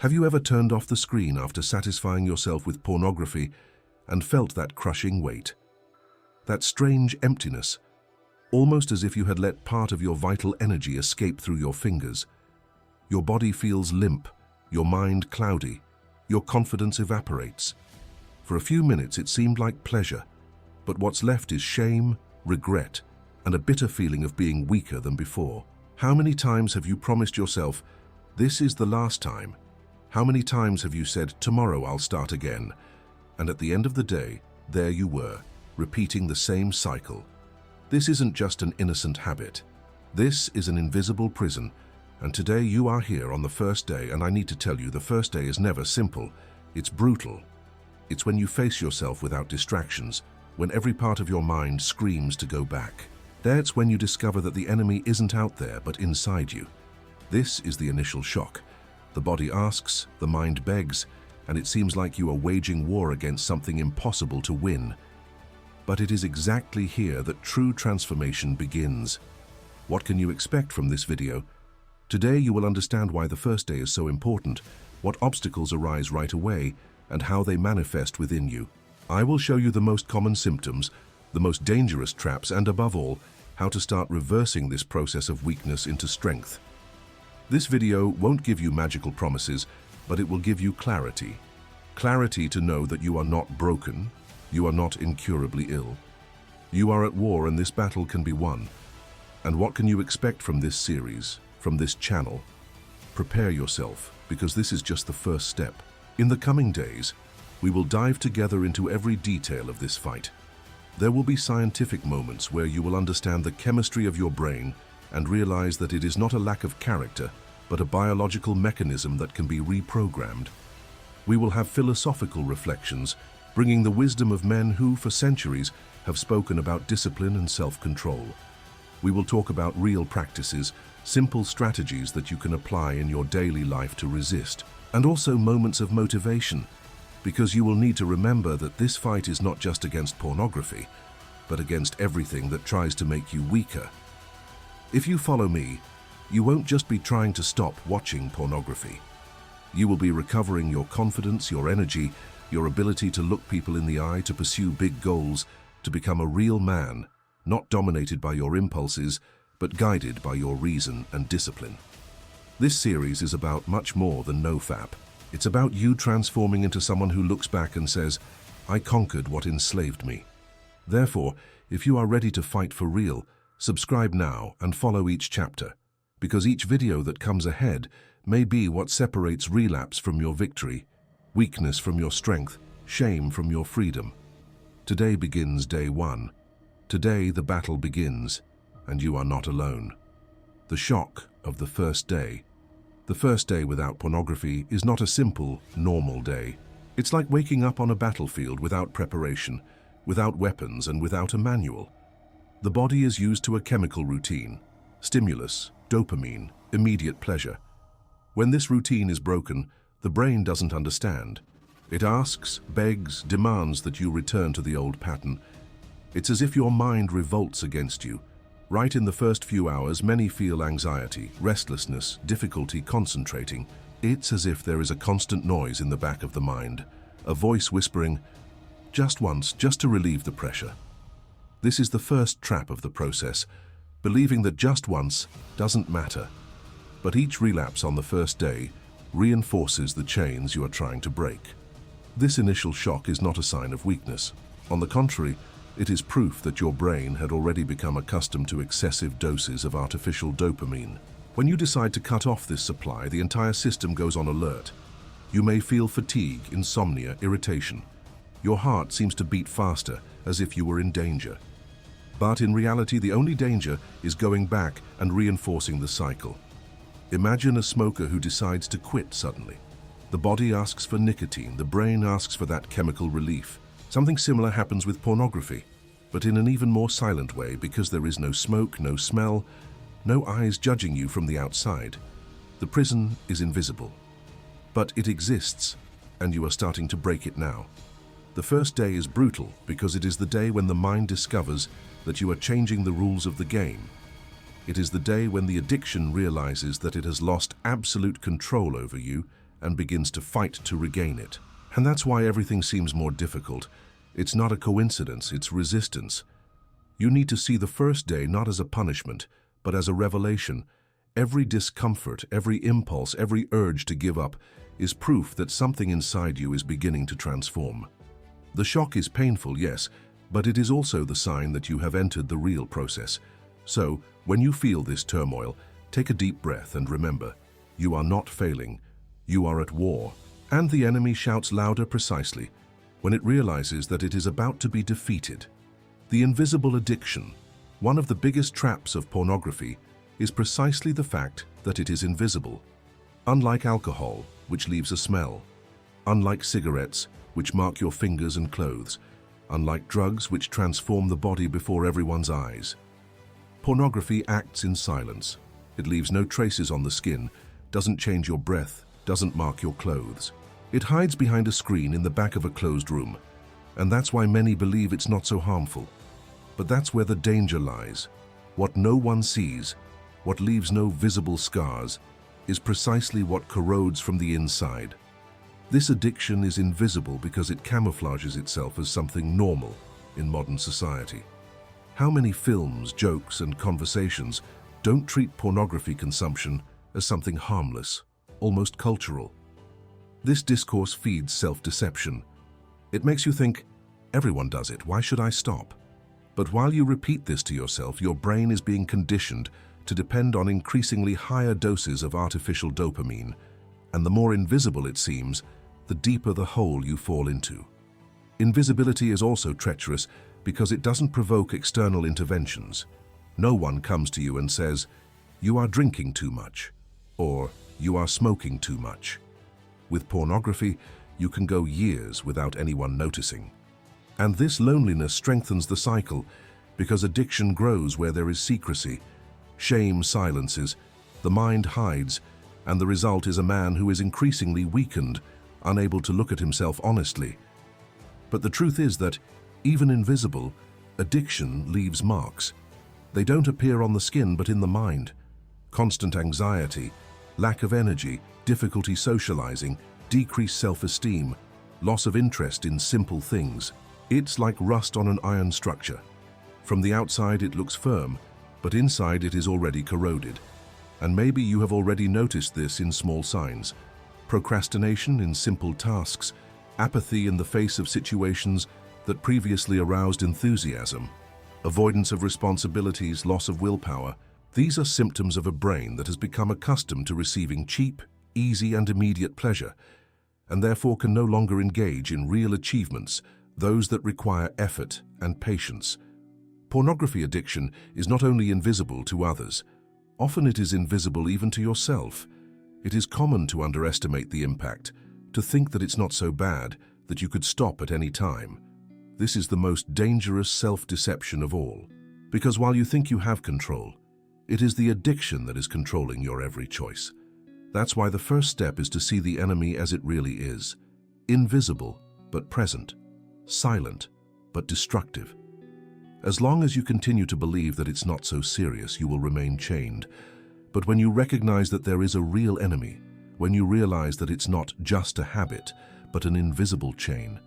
Have you ever turned off the screen after satisfying yourself with pornography and felt that crushing weight? That strange emptiness, almost as if you had let part of your vital energy escape through your fingers. Your body feels limp, your mind cloudy, your confidence evaporates. For a few minutes it seemed like pleasure, but what's left is shame, regret, and a bitter feeling of being weaker than before. How many times have you promised yourself, "This is the last time"? How many times have you said, "Tomorrow I'll start again"? And at the end of the day, there you were, repeating the same cycle. This isn't just an innocent habit. This is an invisible prison. And today you are here on the first day, and I need to tell you, the first day is never simple. It's brutal. It's when you face yourself without distractions, when every part of your mind screams to go back. That's when you discover that the enemy isn't out there, but inside you. This is the initial shock. The body asks, the mind begs, and it seems like you are waging war against something impossible to win. But it is exactly here that true transformation begins. What can you expect from this video? Today you will understand why the first day is so important, what obstacles arise right away, and how they manifest within you. I will show you the most common symptoms, the most dangerous traps, and above all, how to start reversing this process of weakness into strength. This video won't give you magical promises, but it will give you clarity. Clarity to know that you are not broken, you are not incurably ill. You are at war, and this battle can be won. And what can you expect from this series, from this channel? Prepare yourself, because this is just the first step. In the coming days, we will dive together into every detail of this fight. There will be scientific moments where you will understand the chemistry of your brain and realize that it is not a lack of character, but a biological mechanism that can be reprogrammed. We will have philosophical reflections, bringing the wisdom of men who, for centuries, have spoken about discipline and self-control. We will talk about real practices, simple strategies that you can apply in your daily life to resist, and also moments of motivation, because you will need to remember that this fight is not just against pornography, but against everything that tries to make you weaker. If you follow me, you won't just be trying to stop watching pornography. You will be recovering your confidence, your energy, your ability to look people in the eye, to pursue big goals, to become a real man, not dominated by your impulses, but guided by your reason and discipline. This series is about much more than NoFap. It's about you transforming into someone who looks back and says, "I conquered what enslaved me." Therefore, if you are ready to fight for real, subscribe now and follow each chapter, because each video that comes ahead may be what separates relapse from your victory, weakness from your strength, shame from your freedom. Today begins day one. Today the battle begins, and you are not alone. The shock of the first day. The first day without pornography is not a simple, normal day. It's like waking up on a battlefield without preparation, without weapons, and without a manual. The body is used to a chemical routine, stimulus, dopamine, immediate pleasure. When this routine is broken, the brain doesn't understand. It asks, begs, demands that you return to the old pattern. It's as if your mind revolts against you. Right in the first few hours, many feel anxiety, restlessness, difficulty concentrating. It's as if there is a constant noise in the back of the mind, a voice whispering, "Just once, just to relieve the pressure." This is the first trap of the process, believing that just once doesn't matter. But each relapse on the first day reinforces the chains you are trying to break. This initial shock is not a sign of weakness. On the contrary, it is proof that your brain had already become accustomed to excessive doses of artificial dopamine. When you decide to cut off this supply, the entire system goes on alert. You may feel fatigue, insomnia, irritation. Your heart seems to beat faster, as if you were in danger. But in reality, the only danger is going back and reinforcing the cycle. Imagine a smoker who decides to quit suddenly. The body asks for nicotine, the brain asks for that chemical relief. Something similar happens with pornography, but in an even more silent way, because there is no smoke, no smell, no eyes judging you from the outside. The prison is invisible. But it exists, and you are starting to break it now. The first day is brutal because it is the day when the mind discovers that you are changing the rules of the game. It is the day when the addiction realizes that it has lost absolute control over you and begins to fight to regain it. And that's why everything seems more difficult. It's not a coincidence, it's resistance. You need to see the first day not as a punishment, but as a revelation. Every discomfort, every impulse, every urge to give up is proof that something inside you is beginning to transform. The shock is painful, yes, but it is also the sign that you have entered the real process. So, when you feel this turmoil, take a deep breath and remember, you are not failing, you are at war. And the enemy shouts louder precisely when it realizes that it is about to be defeated. The invisible addiction, one of the biggest traps of pornography, is precisely the fact that it is invisible. Unlike alcohol, which leaves a smell, unlike cigarettes, which mark your fingers and clothes, unlike drugs which transform the body before everyone's eyes. Pornography acts in silence. It leaves no traces on the skin, doesn't change your breath, doesn't mark your clothes. It hides behind a screen in the back of a closed room, and that's why many believe it's not so harmful. But that's where the danger lies. What no one sees, what leaves no visible scars, is precisely what corrodes from the inside. This addiction is invisible because it camouflages itself as something normal in modern society. How many films, jokes, and conversations don't treat pornography consumption as something harmless, almost cultural? This discourse feeds self-deception. It makes you think, everyone does it, why should I stop? But while you repeat this to yourself, your brain is being conditioned to depend on increasingly higher doses of artificial dopamine, and the more invisible it seems, the deeper the hole you fall into. Invisibility is also treacherous because it doesn't provoke external interventions. No one comes to you and says, "You are drinking too much," or "You are smoking too much." With pornography, you can go years without anyone noticing. And this loneliness strengthens the cycle because addiction grows where there is secrecy. Shame silences, the mind hides, and the result is a man who is increasingly weakened, unable to look at himself honestly. But the truth is that, even invisible, addiction leaves marks. They don't appear on the skin but in the mind. Constant anxiety, lack of energy, difficulty socializing, decreased self-esteem, loss of interest in simple things. It's like rust on an iron structure. From the outside it looks firm, but inside it is already corroded. And maybe you have already noticed this in small signs. Procrastination in simple tasks, apathy in the face of situations that previously aroused enthusiasm, avoidance of responsibilities, loss of willpower. These are symptoms of a brain that has become accustomed to receiving cheap, easy, and immediate pleasure, and therefore can no longer engage in real achievements, those that require effort and patience. Pornography addiction is not only invisible to others, often it is invisible even to yourself. It is common to underestimate the impact, to think that it's not so bad, that you could stop at any time. This is the most dangerous self-deception of all, because while you think you have control, it is the addiction that is controlling your every choice. That's why the first step is to see the enemy as it really is, invisible but present, silent but destructive. As long as you continue to believe that it's not so serious, you will remain chained. But when you recognize that there is a real enemy, when you realize that it's not just a habit, but an invisible chain,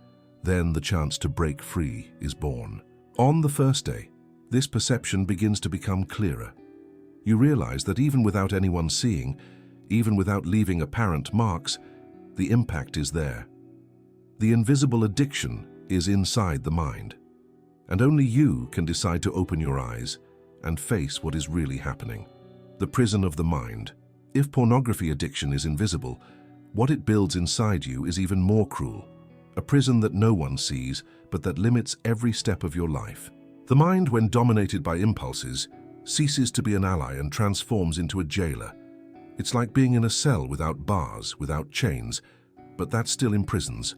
then the chance to break free is born. On the first day, this perception begins to become clearer. You realize that even without anyone seeing, even without leaving apparent marks, the impact is there. The invisible addiction is inside the mind, and only you can decide to open your eyes and face what is really happening. The prison of the mind. If pornography addiction is invisible, what it builds inside you is even more cruel. A prison that no one sees, but that limits every step of your life. The mind, when dominated by impulses, ceases to be an ally and transforms into a jailer. It's like being in a cell without bars, without chains, but that still imprisons.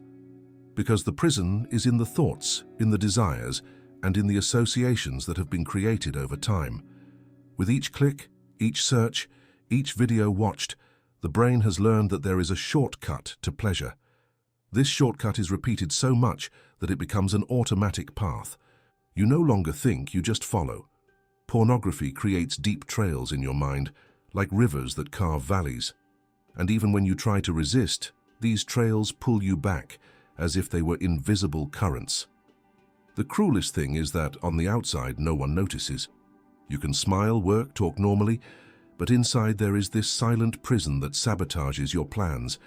Because the prison is in the thoughts, in the desires, and in the associations that have been created over time. With each click, each search, each video watched, the brain has learned that there is a shortcut to pleasure. This shortcut is repeated so much that it becomes an automatic path. You no longer think, you just follow. Pornography creates deep trails in your mind, like rivers that carve valleys. And even when you try to resist, these trails pull you back as if they were invisible currents. The cruelest thing is that on the outside, no one notices. You can smile, work, talk normally, but inside there is this silent prison that sabotages your plans.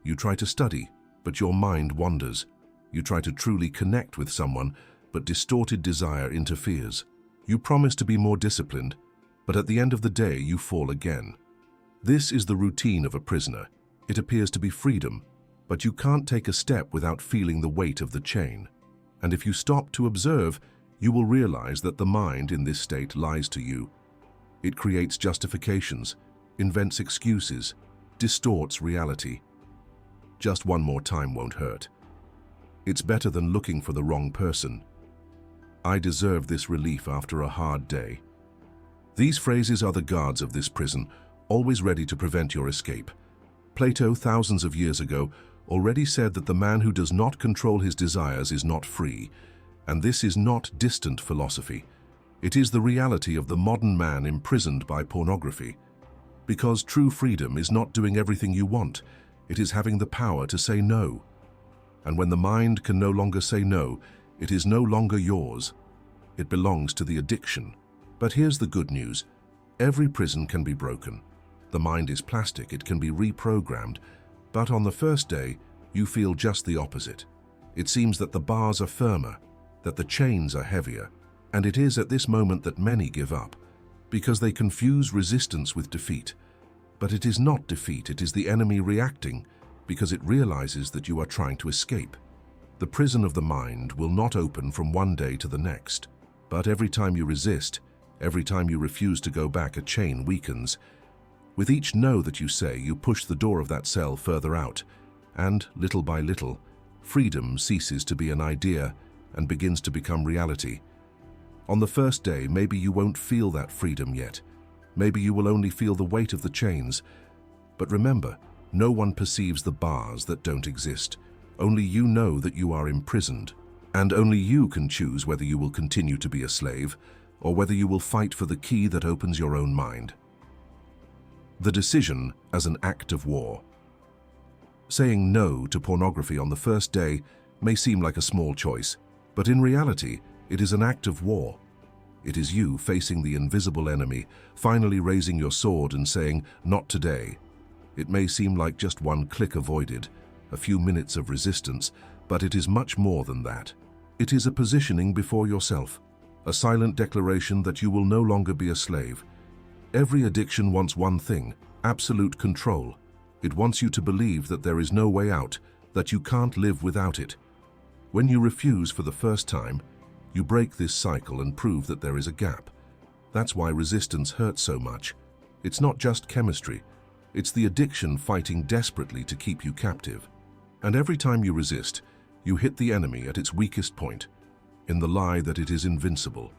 You try to study, but your mind wanders. You try to truly connect with someone, but distorted desire interferes. You promise to be more disciplined, but at the end of the day you fall again. This is the routine of a prisoner. It appears to be freedom, but you can't take a step without feeling the weight of the chain. And if you stop to observe, you will realize that the mind in this state lies to you. It creates justifications, invents excuses, distorts reality. Just one more time won't hurt. It's better than looking for the wrong person. I deserve this relief after a hard day. These phrases are the guards of this prison, always ready to prevent your escape. Plato, thousands of years ago, already said that the man who does not control his desires is not free, and this is not distant philosophy. It is the reality of the modern man imprisoned by pornography. Because true freedom is not doing everything you want, it is having the power to say no. And when the mind can no longer say no, it is no longer yours. It belongs to the addiction. But here's the good news. Every prison can be broken. The mind is plastic, it can be reprogrammed. But on the first day, you feel just the opposite. It seems that the bars are firmer, that the chains are heavier, and it is at this moment that many give up, because they confuse resistance with defeat. But it is not defeat, it is the enemy reacting, because it realizes that you are trying to escape. The prison of the mind will not open from one day to the next, but every time you resist, every time you refuse to go back, a chain weakens. With each no that you say, you push the door of that cell further out, and, little by little, freedom ceases to be an idea and begins to become reality. On the first day, maybe you won't feel that freedom yet. Maybe you will only feel the weight of the chains. But remember, no one perceives the bars that don't exist. Only you know that you are imprisoned, and only you can choose whether you will continue to be a slave or whether you will fight for the key that opens your own mind. The decision as an act of war. Saying no to pornography on the first day may seem like a small choice, but in reality, it is an act of war. It is you facing the invisible enemy, finally raising your sword and saying, "Not today." It may seem like just one click avoided, a few minutes of resistance, but it is much more than that. It is a positioning before yourself, a silent declaration that you will no longer be a slave. Every addiction wants one thing: absolute control. It wants you to believe that there is no way out, that you can't live without it. When you refuse for the first time, you break this cycle and prove that there is a gap. That's why resistance hurts so much. It's not just chemistry. It's the addiction fighting desperately to keep you captive. And every time you resist, you hit the enemy at its weakest point, in the lie that it is invincible.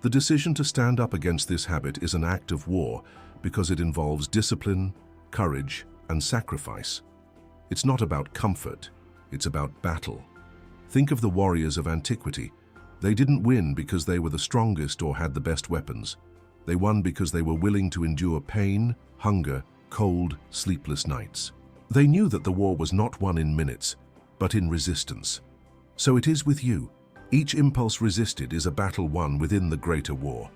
The decision to stand up against this habit is an act of war because it involves discipline, courage, and sacrifice. It's not about comfort, it's about battle. Think of the warriors of antiquity. They didn't win because they were the strongest or had the best weapons. They won because they were willing to endure pain, hunger, cold, sleepless nights. They knew that the war was not won in minutes, but in resistance. So it is with you. Each impulse resisted is a battle won within the greater war.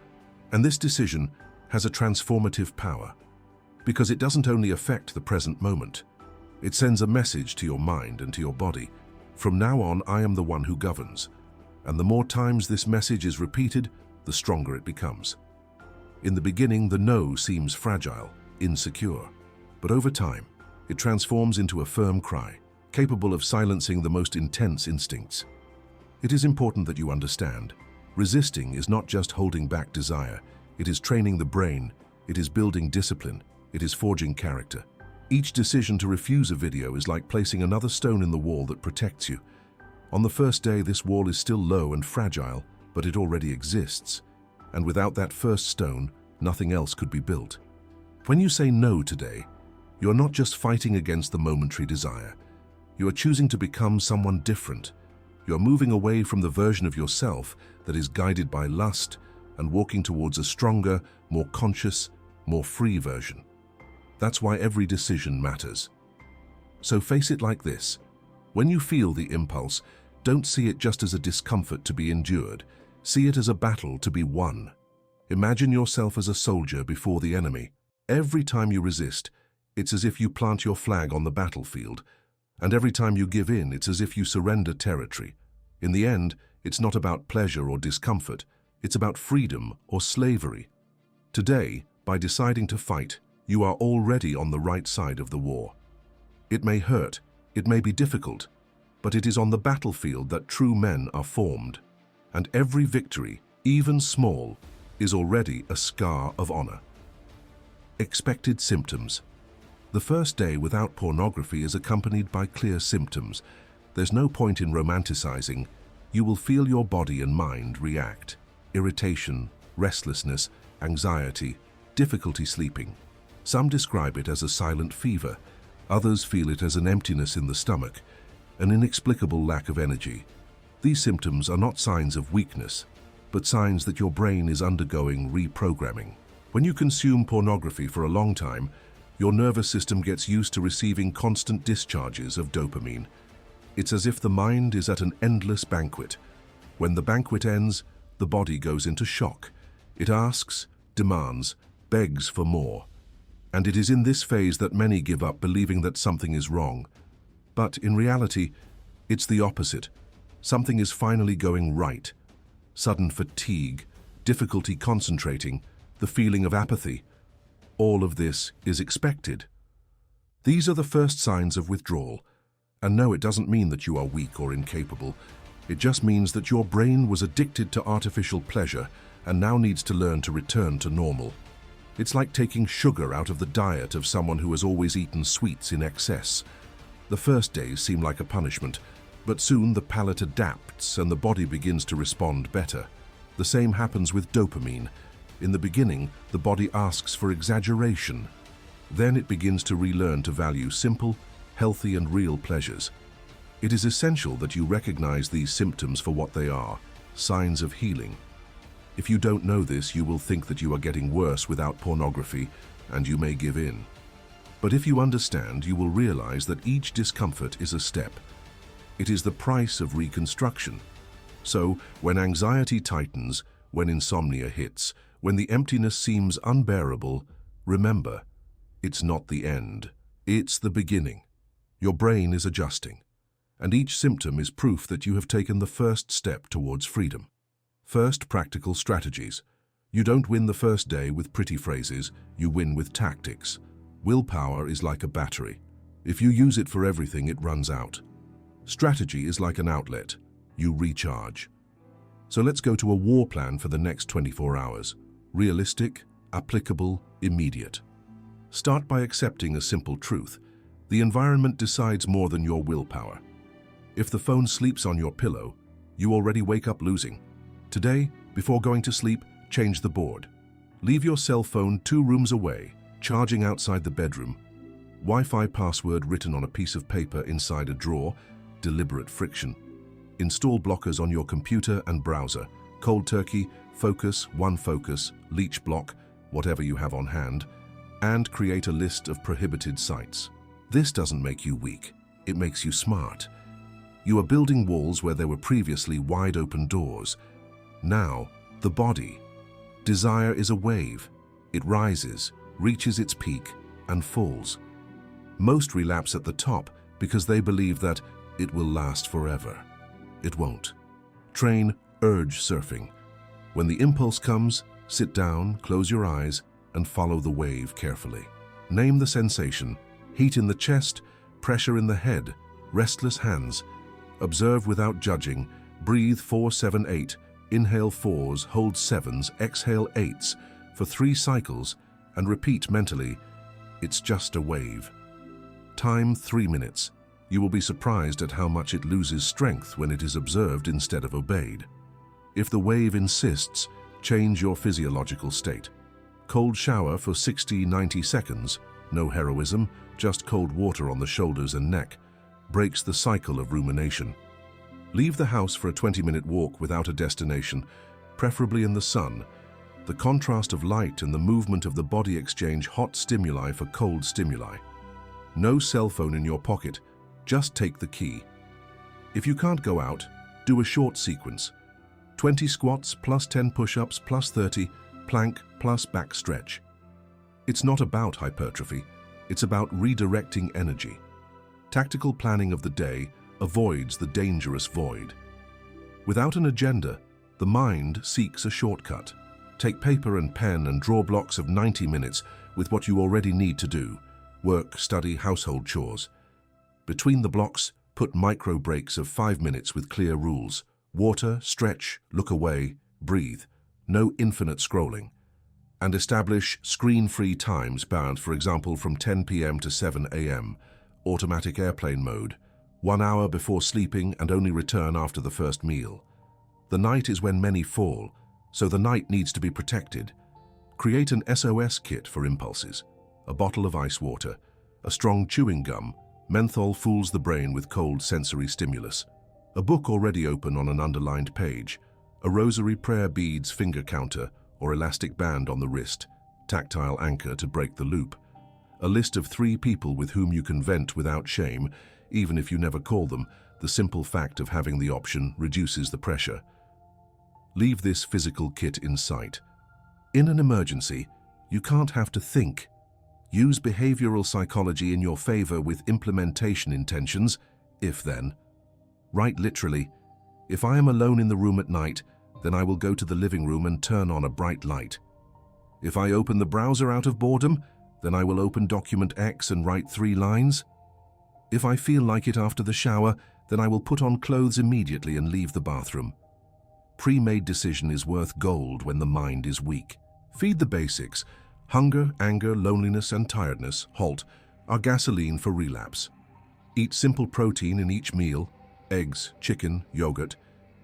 And this decision has a transformative power, because it doesn't only affect the present moment. It sends a message to your mind and to your body. From now on, I am the one who governs. And the more times this message is repeated, the stronger it becomes. In the beginning, the no seems fragile, insecure. But over time, it transforms into a firm cry, capable of silencing the most intense instincts. It is important that you understand. Resisting is not just holding back desire. It is training the brain. It is building discipline. It is forging character. Each decision to refuse a video is like placing another stone in the wall that protects you. On the first day, this wall is still low and fragile, but it already exists. And without that first stone, nothing else could be built. When you say no today, you are not just fighting against the momentary desire. You are choosing to become someone different. You are moving away from the version of yourself that is guided by lust and walking towards a stronger, more conscious, more free version. That's why every decision matters. So face it like this. When you feel the impulse, don't see it just as a discomfort to be endured. See it as a battle to be won. Imagine yourself as a soldier before the enemy. Every time you resist, it's as if you plant your flag on the battlefield. And every time you give in, it's as if you surrender territory. In the end, it's not about pleasure or discomfort. It's about freedom or slavery. Today, by deciding to fight, you are already on the right side of the war. It may hurt, it may be difficult, but it is on the battlefield that true men are formed. And every victory, even small, is already a scar of honor. Expected symptoms. The first day without pornography is accompanied by clear symptoms. There's no point in romanticizing. You will feel your body and mind react. Irritation, restlessness, anxiety, difficulty sleeping. Some describe it as a silent fever. Others feel it as an emptiness in the stomach, an inexplicable lack of energy. These symptoms are not signs of weakness, but signs that your brain is undergoing reprogramming. When you consume pornography for a long time, your nervous system gets used to receiving constant discharges of dopamine. It's as if the mind is at an endless banquet. When the banquet ends, the body goes into shock. It asks, demands, begs for more. And it is in this phase that many give up, believing that something is wrong. But in reality, it's the opposite. Something is finally going right. Sudden fatigue, difficulty concentrating, the feeling of apathy. All of this is expected. These are the first signs of withdrawal. And no, it doesn't mean that you are weak or incapable. It just means that your brain was addicted to artificial pleasure and now needs to learn to return to normal. It's like taking sugar out of the diet of someone who has always eaten sweets in excess. The first days seem like a punishment, but soon the palate adapts and the body begins to respond better. The same happens with dopamine. In the beginning, the body asks for exaggeration. Then it begins to relearn to value simple, healthy and real pleasures. It is essential that you recognize these symptoms for what they are, signs of healing. If you don't know this, you will think that you are getting worse without pornography, and you may give in. But if you understand, you will realize that each discomfort is a step. It is the price of reconstruction. So, when anxiety tightens, when insomnia hits, when the emptiness seems unbearable, remember, it's not the end. It's the beginning. Your brain is adjusting, and each symptom is proof that you have taken the first step towards freedom. First, practical strategies. You don't win the first day with pretty phrases, you win with tactics. Willpower is like a battery. If you use it for everything, it runs out. Strategy is like an outlet. You recharge. So let's go to a war plan for the next 24 hours. Realistic, applicable, immediate. Start by accepting a simple truth. The environment decides more than your willpower. If the phone sleeps on your pillow, you already wake up losing. Today, before going to sleep, change the board. Leave your cell phone 2 rooms away, charging outside the bedroom. Wi-Fi password written on a piece of paper inside a drawer, deliberate friction. Install blockers on your computer and browser. Cold turkey, focus, OneFocus, leech block, whatever you have on hand, and create a list of prohibited sites. This doesn't make you weak, it makes you smart. You are building walls where there were previously wide open doors. Now, the body. Desire is a wave. It rises, reaches its peak, and falls. Most relapse at the top because they believe that it will last forever. It won't. Train urge surfing. When the impulse comes, sit down, close your eyes, and follow the wave carefully. Name the sensation: heat in the chest, pressure in the head, restless hands. Observe without judging. Breathe 4, 7, 8. Inhale 4s, hold 7s, exhale 8s for 3 cycles, and repeat mentally, it's just a wave. Time 3 minutes. You will be surprised at how much it loses strength when it is observed instead of obeyed. If the wave insists, change your physiological state. Cold shower for 60-90 seconds, no heroism, just cold water on the shoulders and neck, breaks the cycle of rumination. Leave the house for a 20-minute walk without a destination, preferably in the sun. The contrast of light and the movement of the body exchange hot stimuli for cold stimuli. No cell phone in your pocket, just take the key. If you can't go out, do a short sequence. 20 squats plus 10 push-ups plus 30, plank plus back stretch. It's not about hypertrophy, it's about redirecting energy. Tactical planning of the day avoids the dangerous void. Without an agenda, the mind seeks a shortcut. Take paper and pen and draw blocks of 90 minutes with what you already need to do: work, study, household chores. Between the blocks, put micro breaks of 5 minutes with clear rules. Water, stretch, look away, breathe. No infinite scrolling. And establish screen-free times bound, for example, from 10 p.m. to 7 a.m. Automatic airplane mode. 1 hour before sleeping and only return after the first meal. The night is when many fall, so the night needs to be protected. Create an SOS kit for impulses. A bottle of ice water, a strong chewing gum. Menthol fools the brain with cold sensory stimulus. A book already open on an underlined page. A rosary prayer beads finger counter or elastic band on the wrist. Tactile anchor to break the loop. A list of 3 people with whom you can vent without shame, even if you never call them. The simple fact of having the option reduces the pressure. Leave this physical kit in sight. In an emergency, you can't have to think. Use behavioral psychology in your favor with implementation intentions, if then. Write literally, if I am alone in the room at night, then I will go to the living room and turn on a bright light. If I open the browser out of boredom, then I will open document X and write 3 lines. If I feel like it after the shower, then I will put on clothes immediately and leave the bathroom. Pre-made decision is worth gold when the mind is weak. Feed the basics. Hunger, anger, loneliness, and tiredness, halt, are gasoline for relapse. Eat simple protein in each meal, eggs, chicken, yogurt.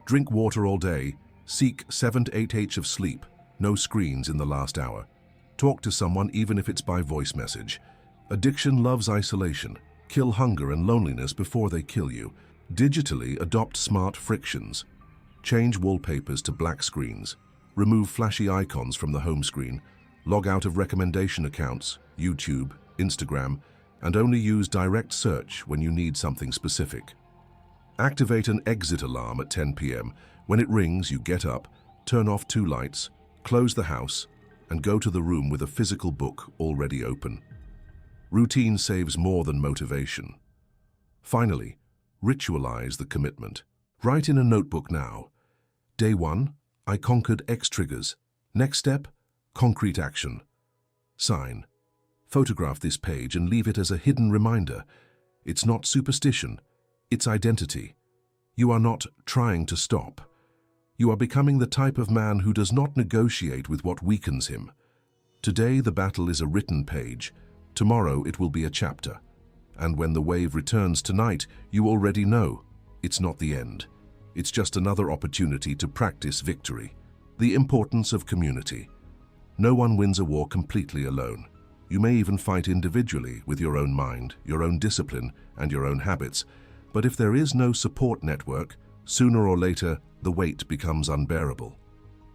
Drink water all day. Seek 7 to 8 hours of sleep. No screens in the last hour. Talk to someone even if it's by voice message. Addiction loves isolation. Kill hunger and loneliness before they kill you. Digitally adopt smart frictions. Change wallpapers to black screens. Remove flashy icons from the home screen. Log out of recommendation accounts, YouTube, Instagram, and only use direct search when you need something specific. Activate an exit alarm at 10 p.m. When it rings, you get up, turn off 2 lights, close the house, and go to the room with a physical book already open. Routine saves more than motivation. Finally, ritualize the commitment. Write in a notebook now. Day 1, I conquered X triggers. Next step, concrete action. Sign. Photograph this page and leave it as a hidden reminder. It's not superstition, it's identity. You are not trying to stop. You are becoming the type of man who does not negotiate with what weakens him. Today the battle is a written page. Tomorrow it will be a chapter. And when the wave returns tonight, you already know. It's not the end. It's just another opportunity to practice victory. The importance of community. No one wins a war completely alone. You may even fight individually with your own mind, your own discipline, and your own habits. But if there is no support network, sooner or later, the weight becomes unbearable.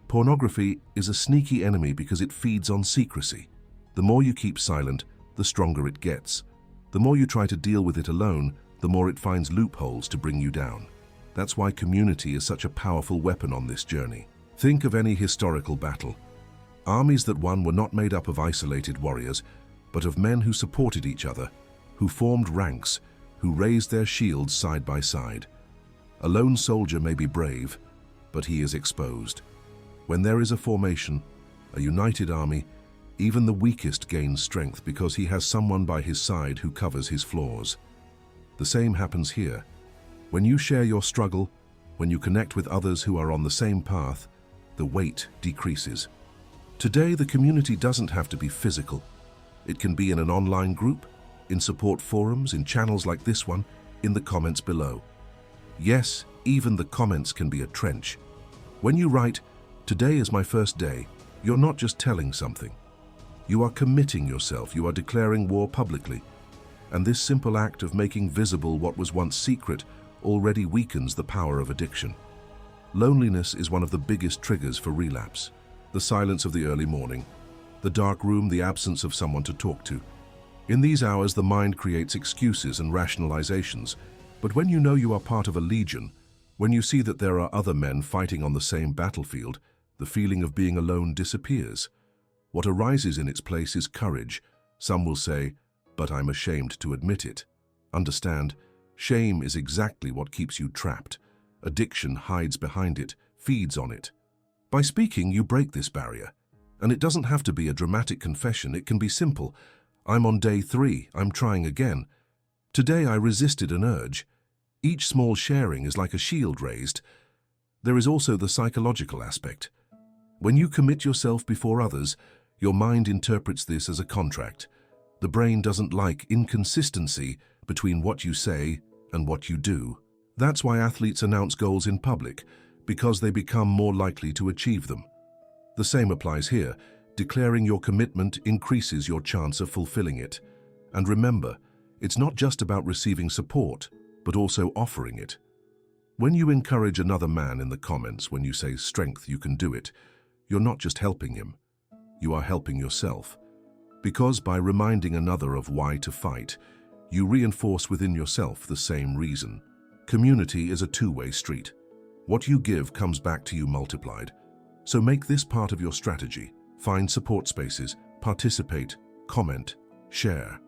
Pornography is a sneaky enemy because it feeds on secrecy. The more you keep silent, the stronger it gets. The more you try to deal with it alone, the more it finds loopholes to bring you down. That's why community is such a powerful weapon on this journey. Think of any historical battle. Armies that won were not made up of isolated warriors, but of men who supported each other, who formed ranks, who raised their shields side by side. A lone soldier may be brave, but he is exposed. When there is a formation, a united army, even the weakest gains strength because he has someone by his side who covers his flaws. The same happens here. When you share your struggle, when you connect with others who are on the same path, the weight decreases. Today, the community doesn't have to be physical. It can be in an online group, in support forums, in channels like this one, in the comments below. Yes, even the comments can be a trench. When you write, "Today is my first day," you're not just telling something. You are committing yourself, you are declaring war publicly. And this simple act of making visible what was once secret already weakens the power of addiction. Loneliness is one of the biggest triggers for relapse. the silence of the early morning, the dark room, the absence of someone to talk to. In these hours, the mind creates excuses and rationalizations. But when you know you are part of a legion, when you see that there are other men fighting on the same battlefield, the feeling of being alone disappears. What arises in its place is courage. Some will say, "But I'm ashamed to admit it." Understand, shame is exactly what keeps you trapped. Addiction hides behind it, feeds on it. By speaking, you break this barrier. And it doesn't have to be a dramatic confession, it can be simple. "I'm on day 3, I'm trying again. Today I resisted an urge." Each small sharing is like a shield raised. There is also the psychological aspect. When you commit yourself before others, your mind interprets this as a contract. The brain doesn't like inconsistency between what you say and what you do. That's why athletes announce goals in public, because they become more likely to achieve them. The same applies here. Declaring your commitment increases your chance of fulfilling it. And remember, it's not just about receiving support, but also offering it. When you encourage another man in the comments, when you say "strength, you can do it," you're not just helping him, you are helping yourself. Because by reminding another of why to fight, you reinforce within yourself the same reason. Community is a two-way street. What you give comes back to you multiplied. So make this part of your strategy. Find support spaces, participate, comment, share.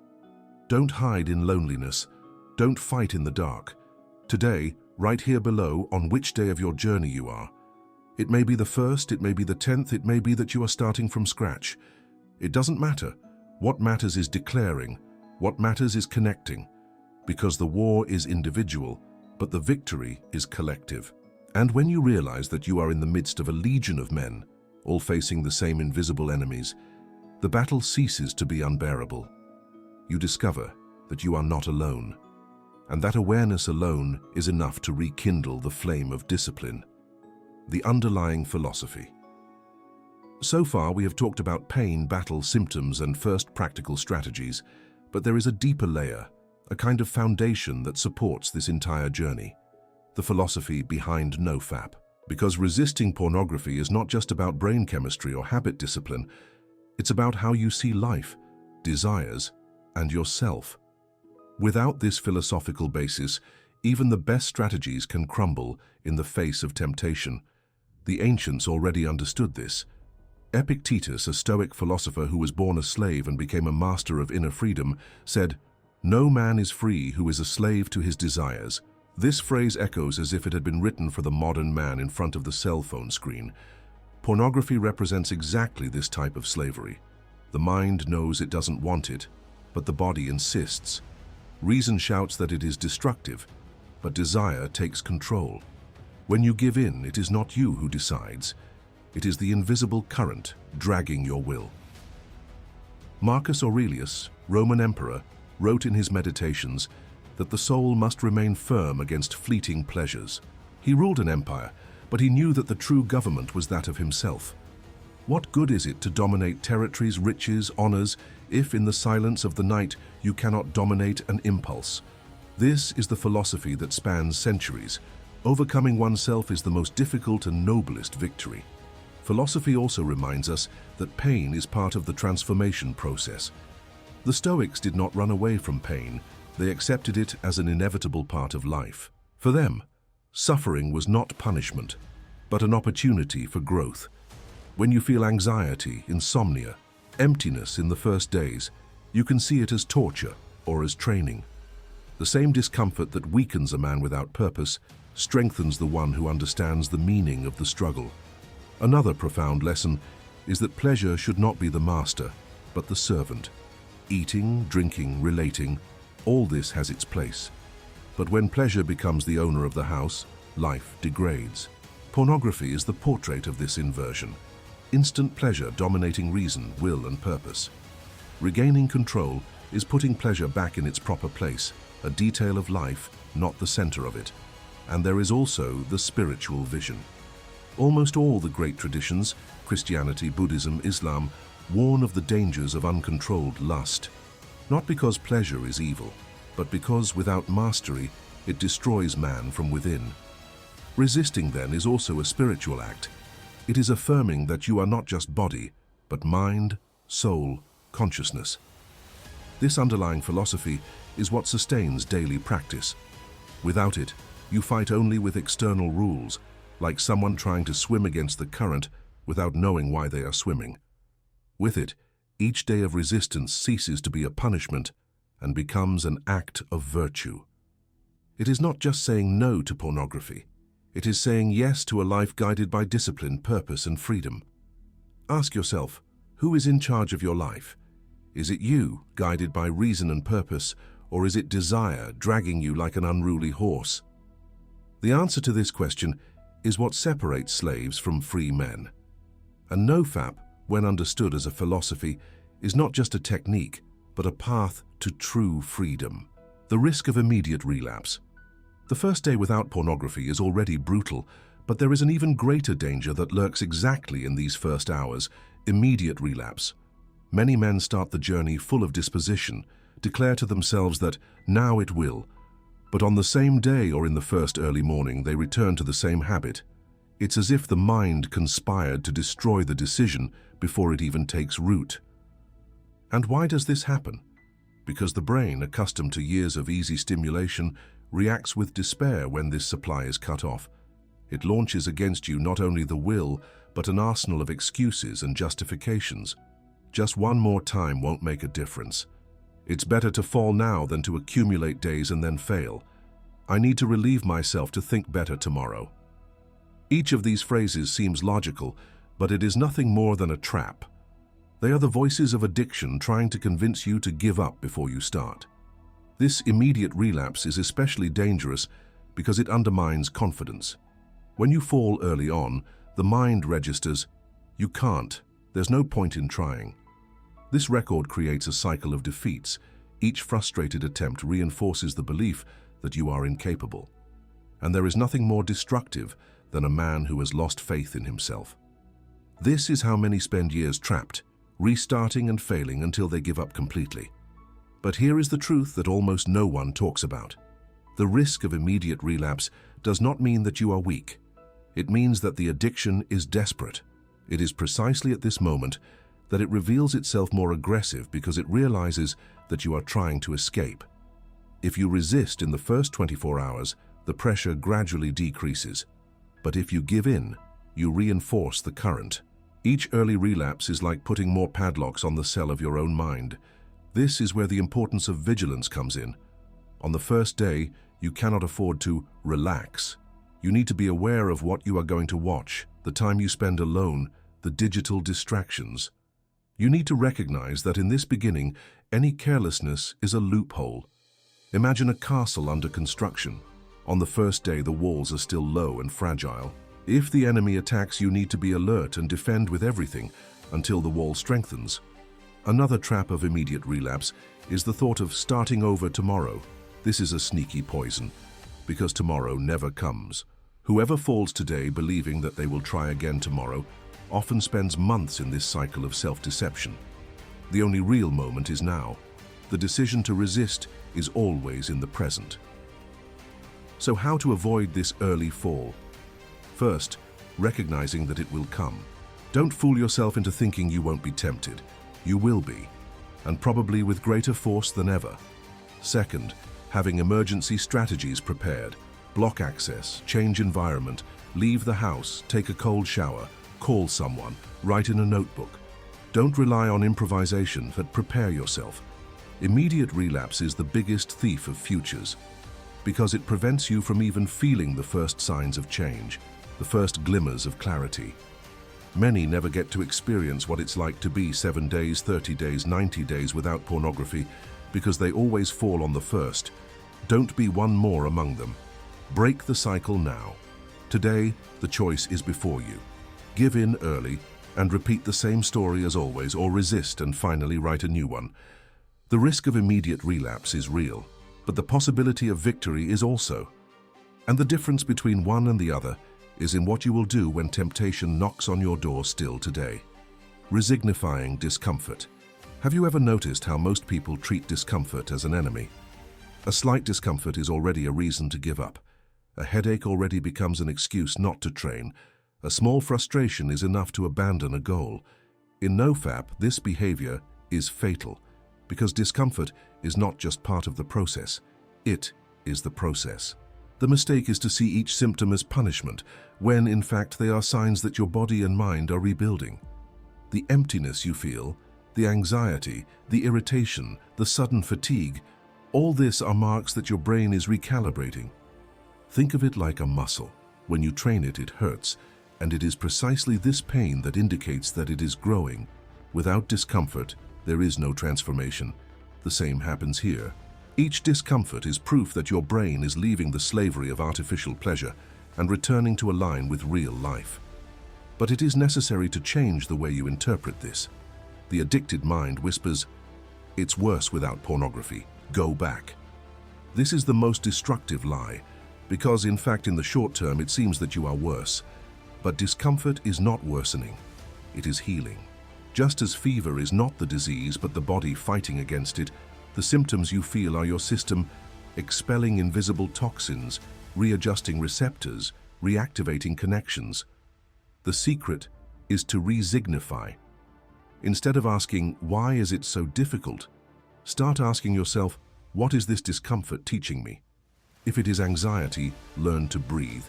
Don't hide in loneliness. Don't fight in the dark. Today, right here below, on which day of your journey you are. It may be the 1st, it may be the 10th, it may be that you are starting from scratch. It doesn't matter. What matters is declaring. What matters is connecting. Because the war is individual, but the victory is collective. And when you realize that you are in the midst of a legion of men, all facing the same invisible enemies, the battle ceases to be unbearable. You discover that you are not alone. And that awareness alone is enough to rekindle the flame of discipline. The underlying philosophy. So far, we have talked about pain, battle, symptoms, and first practical strategies, but there is a deeper layer, a kind of foundation that supports this entire journey. The philosophy behind NoFap. Because resisting pornography is not just about brain chemistry or habit discipline, it's about how you see life, desires, and yourself. Without this philosophical basis, even the best strategies can crumble in the face of temptation. The ancients already understood this. Epictetus, a Stoic philosopher who was born a slave and became a master of inner freedom, said, "No man is free who is a slave to his desires." This phrase echoes as if it had been written for the modern man in front of the cell phone screen. Pornography represents exactly this type of slavery. The mind knows it doesn't want it, but the body insists. Reason shouts that it is destructive, but desire takes control. When you give in, it is not you who decides. It is the invisible current dragging your will. Marcus Aurelius, Roman emperor, wrote in his Meditations that the soul must remain firm against fleeting pleasures. He ruled an empire, but he knew that the true government was that of himself. What good is it to dominate territories, riches, honors, if in the silence of the night you cannot dominate an impulse? This is the philosophy that spans centuries. Overcoming oneself is the most difficult and noblest victory. Philosophy also reminds us that pain is part of the transformation process. The Stoics did not run away from pain. They accepted it as an inevitable part of life. For them, suffering was not punishment, but an opportunity for growth. When you feel anxiety, insomnia, emptiness in the first days, you can see it as torture or as training. The same discomfort that weakens a man without purpose strengthens the one who understands the meaning of the struggle. Another profound lesson is that pleasure should not be the master, but the servant. Eating, drinking, relating, all this has its place. But when pleasure becomes the owner of the house, life degrades. Pornography is the portrait of this inversion. Instant pleasure dominating reason, will, and purpose. Regaining control is putting pleasure back in its proper place, a detail of life, not the center of it. And there is also the spiritual vision. Almost all the great traditions, Christianity, Buddhism, Islam, warn of the dangers of uncontrolled lust. Not because pleasure is evil, but because without mastery, it destroys man from within. Resisting then is also a spiritual act. It is affirming that you are not just body, but mind, soul, consciousness. This underlying philosophy is what sustains daily practice. Without it, you fight only with external rules, like someone trying to swim against the current without knowing why they are swimming. With it, each day of resistance ceases to be a punishment and becomes an act of virtue. It is not just saying no to pornography. It is saying yes to a life guided by discipline, purpose, and freedom. Ask yourself, who is in charge of your life? Is it you, guided by reason and purpose, or is it desire dragging you like an unruly horse? The answer to this question is what separates slaves from free men. And NoFap, when understood as a philosophy, is not just a technique, but a path to true freedom. The risk of immediate relapse. The first day without pornography is already brutal, but there is an even greater danger that lurks exactly in these first hours: immediate relapse. Many men start the journey full of disposition, declare to themselves that now it will, but on the same day or in the first early morning they return to the same habit. It's as if the mind conspired to destroy the decision before it even takes root. And why does this happen? Because the brain, accustomed to years of easy stimulation, reacts with despair when this supply is cut off. It launches against you not only the will, but an arsenal of excuses and justifications. Just one more time won't make a difference. It's better to fall now than to accumulate days and then fail. I need to relieve myself to think better tomorrow. Each of these phrases seems logical, but it is nothing more than a trap. They are the voices of addiction trying to convince you to give up before you start. This immediate relapse is especially dangerous because it undermines confidence. When you fall early on, the mind registers, "You can't, there's no point in trying." This record creates a cycle of defeats. Each frustrated attempt reinforces the belief that you are incapable. And there is nothing more destructive than a man who has lost faith in himself. This is how many spend years trapped, restarting and failing until they give up completely. But here is the truth that almost no one talks about. The risk of immediate relapse does not mean that you are weak. It means that the addiction is desperate. It is precisely at this moment that it reveals itself more aggressive because it realizes that you are trying to escape. If you resist in the first 24 hours, the pressure gradually decreases. But if you give in, you reinforce the current. Each early relapse is like putting more padlocks on the cell of your own mind. This is where the importance of vigilance comes in. On the first day, you cannot afford to relax. You need to be aware of what you are going to watch, the time you spend alone, the digital distractions. You need to recognize that in this beginning, any carelessness is a loophole. Imagine a castle under construction. On the first day, the walls are still low and fragile. If the enemy attacks, you need to be alert and defend with everything until the wall strengthens. Another trap of immediate relapse is the thought of starting over tomorrow. This is a sneaky poison, because tomorrow never comes. Whoever falls today believing that they will try again tomorrow often spends months in this cycle of self-deception. The only real moment is now. The decision to resist is always in the present. So how to avoid this early fall? First, recognizing that it will come. Don't fool yourself into thinking you won't be tempted. You will be, and probably with greater force than ever. Second, having emergency strategies prepared. Block access, change environment, leave the house, take a cold shower, call someone, write in a notebook. Don't rely on improvisation, but prepare yourself. Immediate relapse is the biggest thief of futures, because it prevents you from even feeling the first signs of change, the first glimmers of clarity. Many never get to experience what it's like to be 7 days, 30 days, 90 days without pornography because they always fall on the first. Don't be one more among them. Break the cycle now. Today, the choice is before you. Give in early and repeat the same story as always, or resist and finally write a new one. The risk of immediate relapse is real, but the possibility of victory is also. And the difference between one and the other is in what you will do when temptation knocks on your door still today. Resignifying discomfort. Have you ever noticed how most people treat discomfort as an enemy? A slight discomfort is already a reason to give up. A headache already becomes an excuse not to train. A small frustration is enough to abandon a goal. In NoFap, this behavior is fatal because discomfort is not just part of the process, it is the process. The mistake is to see each symptom as punishment, when in fact they are signs that your body and mind are rebuilding. The emptiness you feel, the anxiety, the irritation, the sudden fatigue, all this are marks that your brain is recalibrating. Think of it like a muscle. When you train it, it hurts, and it is precisely this pain that indicates that it is growing. Without discomfort, there is no transformation. The same happens here. Each discomfort is proof that your brain is leaving the slavery of artificial pleasure and returning to align with real life. But it is necessary to change the way you interpret this. The addicted mind whispers, "It's worse without pornography. Go back." This is the most destructive lie, because in fact in the short term it seems that you are worse. But discomfort is not worsening, it is healing. Just as fever is not the disease but the body fighting against it, the symptoms you feel are your system expelling invisible toxins, readjusting receptors, reactivating connections. The secret is to resignify. Instead of asking, "Why is it so difficult?" start asking yourself, "What is this discomfort teaching me?" If it is anxiety, learn to breathe.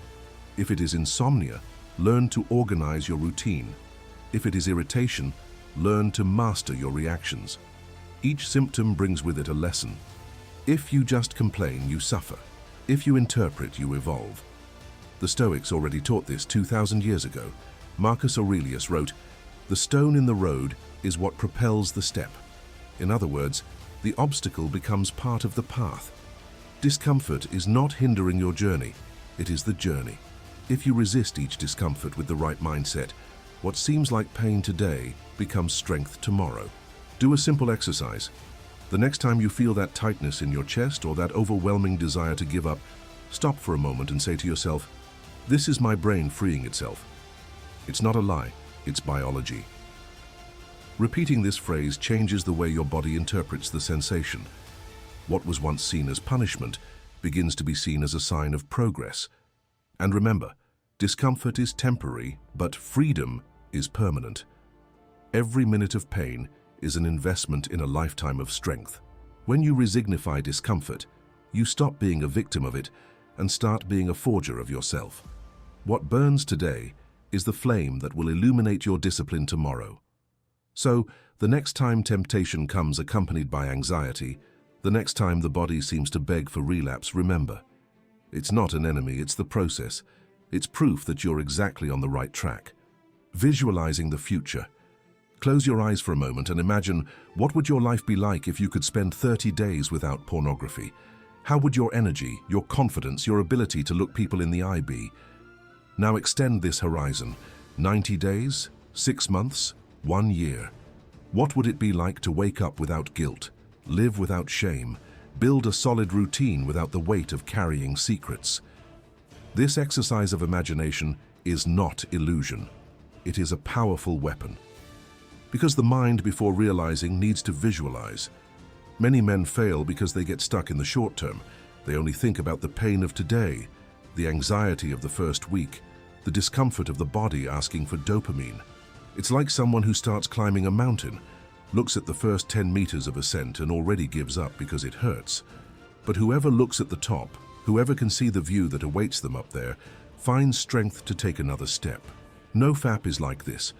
If it is insomnia, learn to organize your routine. If it is irritation, learn to master your reactions. Each symptom brings with it a lesson. If you just complain, you suffer. If you interpret, you evolve. The Stoics already taught this 2,000 years ago. Marcus Aurelius wrote, "The stone in the road is what propels the step." In other words, the obstacle becomes part of the path. Discomfort is not hindering your journey, it is the journey. If you resist each discomfort with the right mindset, what seems like pain today becomes strength tomorrow. Do a simple exercise. The next time you feel that tightness in your chest or that overwhelming desire to give up, stop for a moment and say to yourself, "This is my brain freeing itself." It's not a lie, it's biology. Repeating this phrase changes the way your body interprets the sensation. What was once seen as punishment begins to be seen as a sign of progress. And remember, discomfort is temporary, but freedom is permanent. Every minute of pain is an investment in a lifetime of strength. When you resignify discomfort, you stop being a victim of it and start being a forger of yourself. What burns today is the flame that will illuminate your discipline tomorrow. So, the next time temptation comes accompanied by anxiety, the next time the body seems to beg for relapse, remember, it's not an enemy, it's the process. It's proof that you're exactly on the right track. Visualizing the future. Close your eyes for a moment and imagine, what would your life be like if you could spend 30 days without pornography? How would your energy, your confidence, your ability to look people in the eye be? Now extend this horizon. 90 days, 6 months, 1 year. What would it be like to wake up without guilt, live without shame, build a solid routine without the weight of carrying secrets? This exercise of imagination is not illusion. It is a powerful weapon. Because the mind, before realizing, needs to visualize. Many men fail because they get stuck in the short term. They only think about the pain of today, the anxiety of the first week, the discomfort of the body asking for dopamine. It's like someone who starts climbing a mountain, looks at the first 10 meters of ascent and already gives up because it hurts. But whoever looks at the top, whoever can see the view that awaits them up there, finds strength to take another step. NoFap is like this.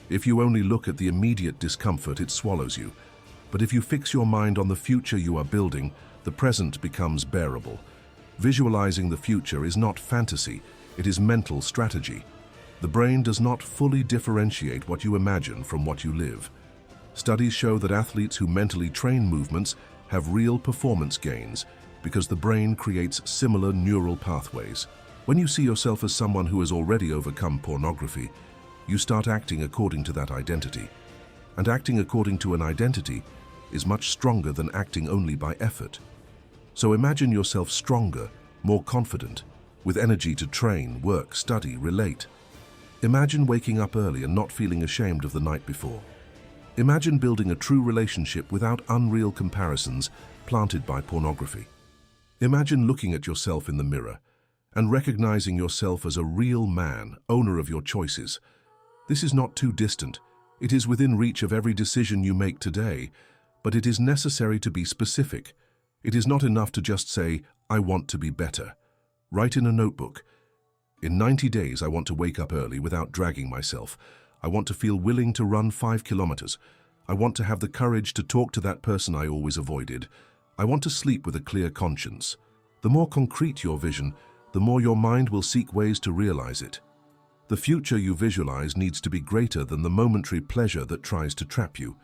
If you only look at the immediate discomfort, it swallows you. But if you fix your mind on the future you are building, the present becomes bearable. Visualizing the future is not fantasy, it is mental strategy. The brain does not fully differentiate what you imagine from what you live. Studies show that athletes who mentally train movements have real performance gains because the brain creates similar neural pathways. When you see yourself as someone who has already overcome pornography, you start acting according to that identity. And acting according to an identity is much stronger than acting only by effort. So imagine yourself stronger, more confident, with energy to train, work, study, relate. Imagine waking up early and not feeling ashamed of the night before. Imagine building a true relationship without unreal comparisons planted by pornography. Imagine looking at yourself in the mirror and recognizing yourself as a real man, owner of your choices. This is not too distant. It is within reach of every decision you make today, but it is necessary to be specific. It is not enough to just say, "I want to be better." Write in a notebook, "In 90 days, I want to wake up early without dragging myself. I want to feel willing to run 5 kilometers. I want to have the courage to talk to that person I always avoided. I want to sleep with a clear conscience." The more concrete your vision, the more your mind will seek ways to realize it. The future you visualize needs to be greater than the momentary pleasure that tries to trap you.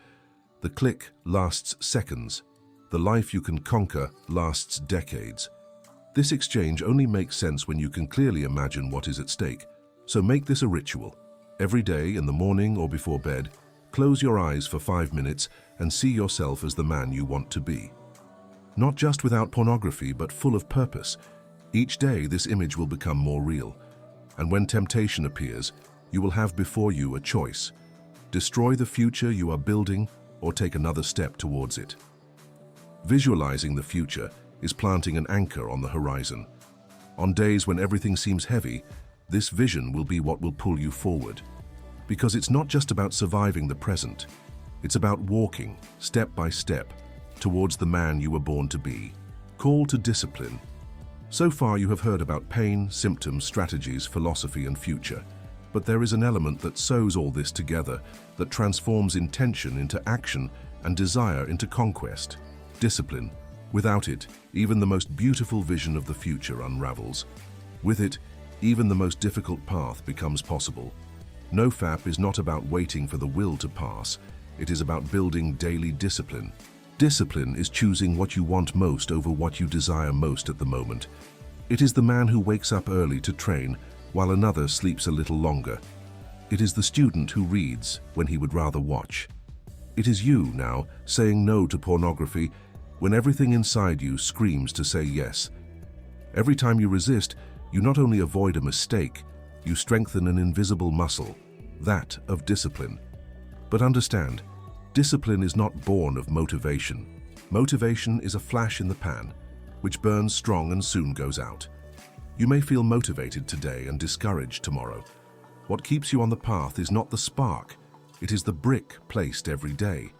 The click lasts seconds. The life you can conquer lasts decades. This exchange only makes sense when you can clearly imagine what is at stake. So make this a ritual. Every day, in the morning or before bed, close your eyes for 5 minutes and see yourself as the man you want to be. Not just without pornography, but full of purpose. Each day, this image will become more real. And when temptation appears, you will have before you a choice. Destroy the future you are building or take another step towards it. Visualizing the future is planting an anchor on the horizon. On days when everything seems heavy, this vision will be what will pull you forward. Because it's not just about surviving the present, it's about walking, step by step, towards the man you were born to be. Call to discipline. So far you have heard about pain, symptoms, strategies, philosophy, and future. But there is an element that sews all this together, that transforms intention into action and desire into conquest. Discipline. Without it, even the most beautiful vision of the future unravels. With it, even the most difficult path becomes possible. NoFap is not about waiting for the will to pass. It is about building daily discipline. Discipline is choosing what you want most over what you desire most at the moment. It is the man who wakes up early to train while another sleeps a little longer. It is the student who reads when he would rather watch. It is you now saying no to pornography when everything inside you screams to say yes. Every time you resist, you not only avoid a mistake, you strengthen an invisible muscle, that of discipline. But understand, discipline is not born of motivation. Motivation is a flash in the pan, which burns strong and soon goes out. You may feel motivated today and discouraged tomorrow. What keeps you on the path is not the spark, it is the brick placed every day.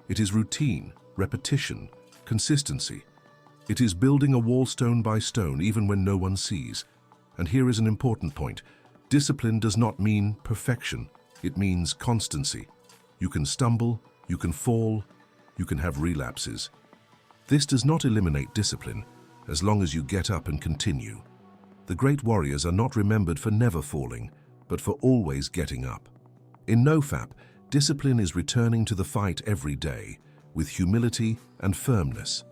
It is routine, repetition, consistency. It is building a wall stone by stone even when no one sees. And here is an important point. Discipline does not mean perfection. It means constancy. You can stumble, you can fall, you can have relapses. This does not eliminate discipline, as long as you get up and continue. The great warriors are not remembered for never falling, but for always getting up. In NoFap, discipline is returning to the fight every day, with humility and firmness.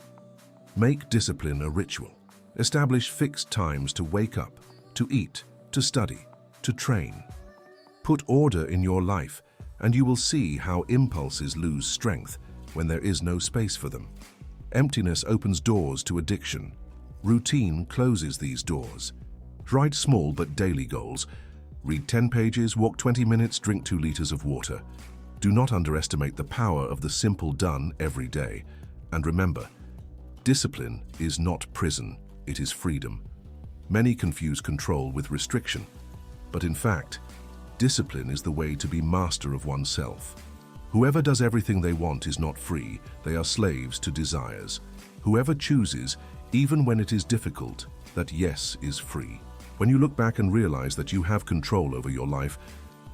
Make discipline a ritual. Establish fixed times to wake up, to eat, to study, to train. Put order in your life, and you will see how impulses lose strength when there is no space for them. Emptiness opens doors to addiction. Routine closes these doors. Write small but daily goals. Read 10 pages, walk 20 minutes, drink 2 liters of water. Do not underestimate the power of the simple done every day. And remember, discipline is not prison, it is freedom. Many confuse control with restriction, but in fact, discipline is the way to be master of oneself. Whoever does everything they want is not free, they are slaves to desires. Whoever chooses, even when it is difficult, that yes is free. When you look back and realize that you have control over your life,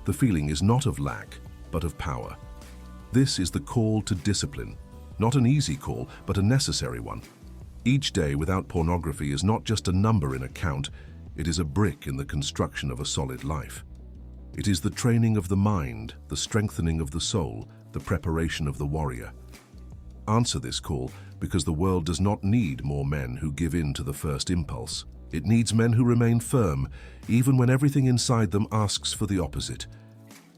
the feeling is not of lack, but of power. This is the call to discipline. Not an easy call, but a necessary one. Each day without pornography is not just a number in a count, it is a brick in the construction of a solid life. It is the training of the mind, the strengthening of the soul, the preparation of the warrior. Answer this call, because the world does not need more men who give in to the first impulse. It needs men who remain firm, even when everything inside them asks for the opposite.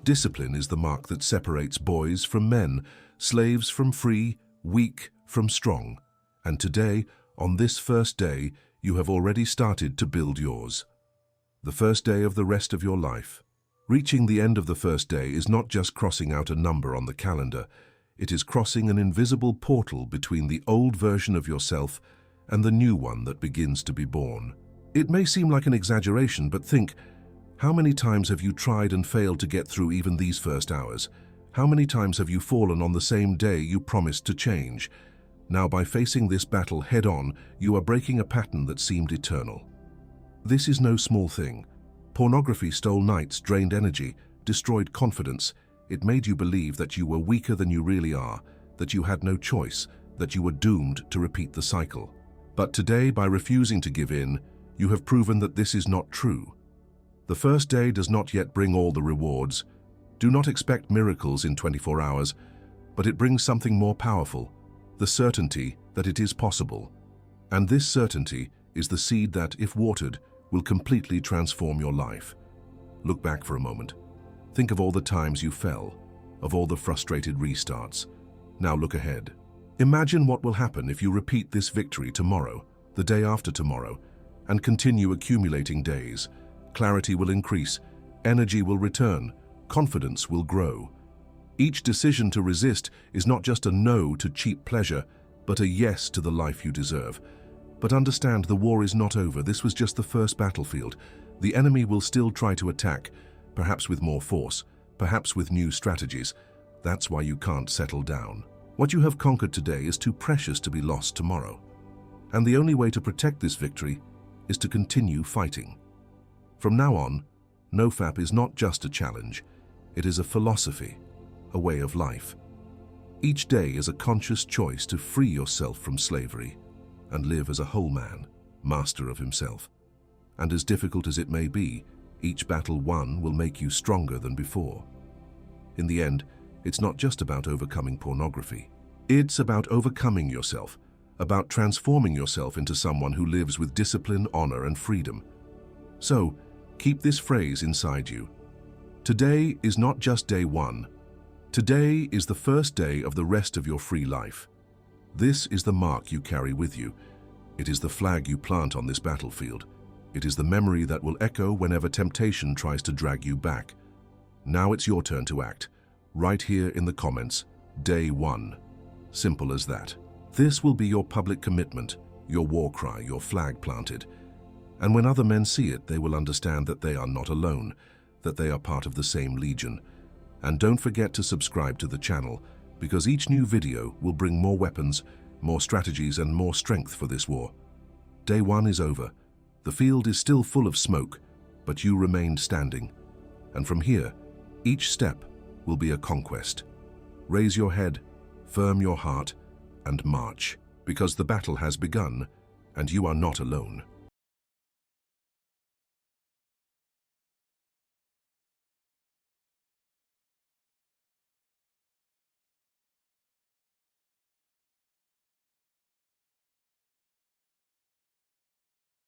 Discipline is the mark that separates boys from men, slaves from free, weak from strong. And today, on this first day, you have already started to build yours. The first day of the rest of your life. Reaching the end of the first day is not just crossing out a number on the calendar. It is crossing an invisible portal between the old version of yourself and the new one that begins to be born. It may seem like an exaggeration, but think, how many times have you tried and failed to get through even these first hours? How many times have you fallen on the same day you promised to change? Now, by facing this battle head-on, you are breaking a pattern that seemed eternal. This is no small thing. Pornography stole nights, drained energy, destroyed confidence. It made you believe that you were weaker than you really are, that you had no choice, that you were doomed to repeat the cycle. But today, by refusing to give in, you have proven that this is not true. The first day does not yet bring all the rewards. Do not expect miracles in 24 hours, but it brings something more powerful, the certainty that it is possible. And this certainty is the seed that, if watered, will completely transform your life. Look back for a moment. Think of all the times you fell, of all the frustrated restarts. Now look ahead. Imagine what will happen if you repeat this victory tomorrow, the day after tomorrow, and continue accumulating days. Clarity will increase, energy will return, confidence will grow. Each decision to resist is not just a no to cheap pleasure, but a yes to the life you deserve. But understand, the war is not over. This was just the first battlefield. The enemy will still try to attack, perhaps with more force, perhaps with new strategies. That's why you can't settle down. What you have conquered today is too precious to be lost tomorrow. And the only way to protect this victory is to continue fighting. From now on, NoFap is not just a challenge. It is a philosophy, a way of life. Each day is a conscious choice to free yourself from slavery and live as a whole man, master of himself. And as difficult as it may be, each battle won will make you stronger than before. In the end, it's not just about overcoming pornography. It's about overcoming yourself, about transforming yourself into someone who lives with discipline, honor, and freedom. So, keep this phrase inside you. Today is not just day one. Today is the first day of the rest of your free life. This is the mark you carry with you. It is the flag you plant on this battlefield. It is the memory that will echo whenever temptation tries to drag you back. Now it's your turn to act. Right here in the comments, day one. Simple as that. This will be your public commitment, your war cry, your flag planted. And when other men see it, they will understand that they are not alone, that they are part of the same legion. And don't forget to subscribe to the channel, because each new video will bring more weapons, more strategies, and more strength for this war. Day one is over. The field is still full of smoke, but you remained standing. And from here, each step will be a conquest. Raise your head, firm your heart, and march, because the battle has begun, and you are not alone.